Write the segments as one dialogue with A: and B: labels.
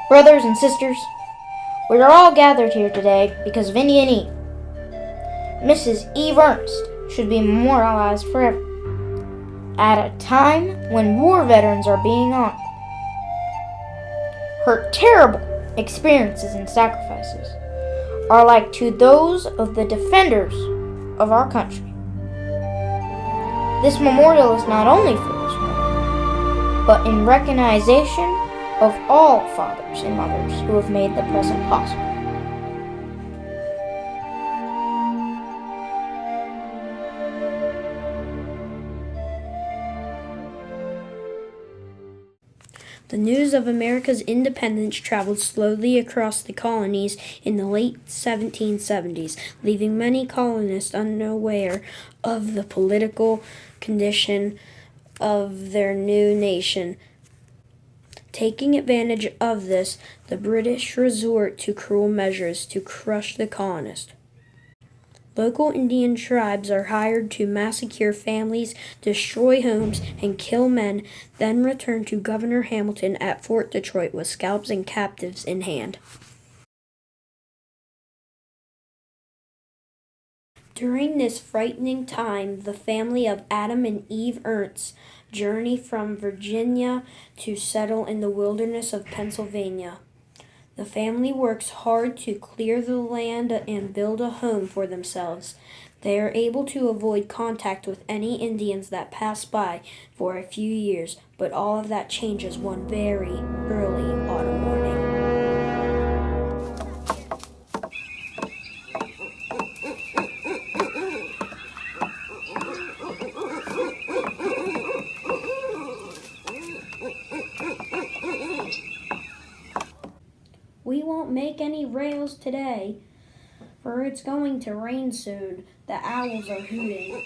A: Brothers and sisters, we are all gathered here today because of Indian Eve. Mrs. Eve Ernst should be memorialized forever, at a time when war veterans are being honored. Her terrible experiences and sacrifices are like to those of the defenders of our country. This memorial is not only for this woman, but in recognition of all fathers and mothers who have made the present possible.
B: The news of America's independence traveled slowly across the colonies in the late 1770s, leaving many colonists unaware of the political condition of their new nation. Taking advantage of this, the British resort to cruel measures to crush the colonists. Local Indian tribes are hired to massacre families, destroy homes, and kill men, then return to Governor Hamilton at Fort Detroit with scalps and captives in hand. During this frightening time, the family of Adam and Eve Ernst journey from Virginia to settle in the wilderness of Pennsylvania. The family works hard to clear the land and build a home for themselves. They are able to avoid contact with any Indians that pass by for a few years, but all of that changes one very early autumn morning. We won't make any rails today, for it's going to rain soon. The owls are hooting.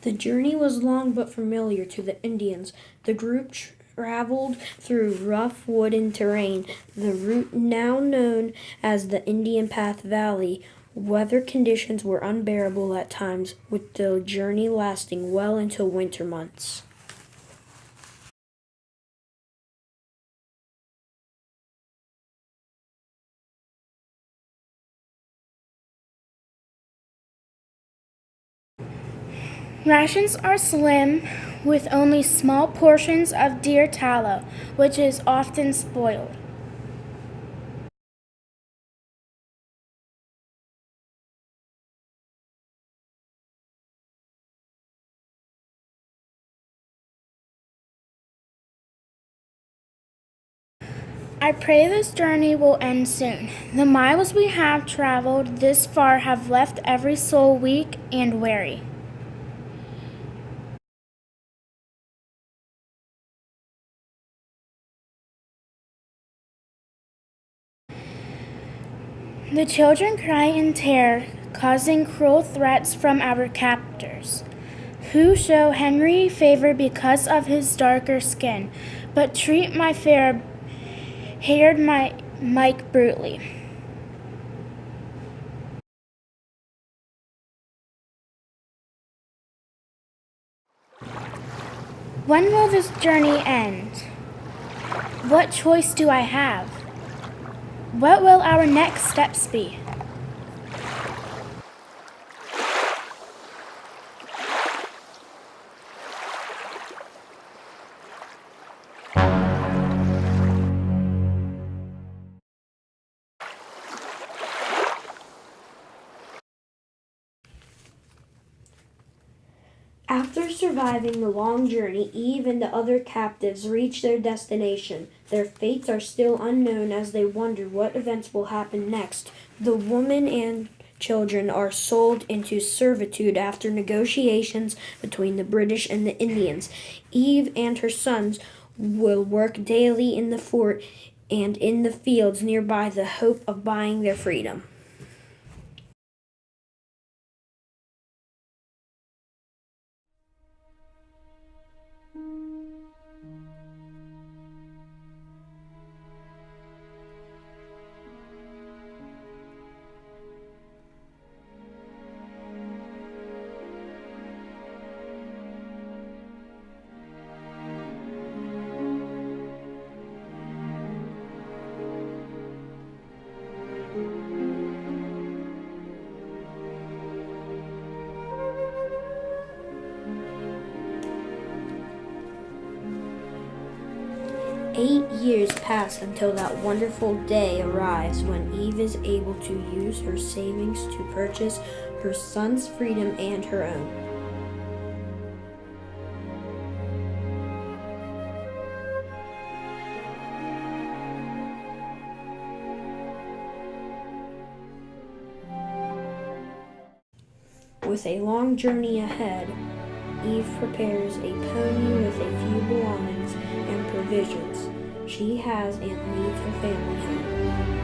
B: The journey was long but familiar to the Indians. The group traveled through rough wooden terrain, the route now known as the Indian Path Valley. Weather conditions were unbearable at times, with the journey lasting well into winter months.
C: Rations are slim, with only small portions of deer tallow, which is often spoiled. I pray this journey will end soon. The miles we have traveled this far have left every soul weak and weary. The children cry in terror, causing cruel threats from our captors, who show Henry favor because of his darker skin, but treat my fair-haired Mike brutally. When will this journey end? What choice do I have? What will our next steps be?
B: After surviving the long journey, Eve and the other captives reach their destination. Their fates are still unknown as they wonder what events will happen next. The women and children are sold into servitude after negotiations between the British and the Indians. Eve and her sons will work daily in the fort and in the fields nearby, the hope of buying their freedom. Years pass until that wonderful day arrives when Eve is able to use her savings to purchase her son's freedom and her own. With a long journey ahead, Eve prepares a pony with a few belongings and provisions she has and leaves her family home.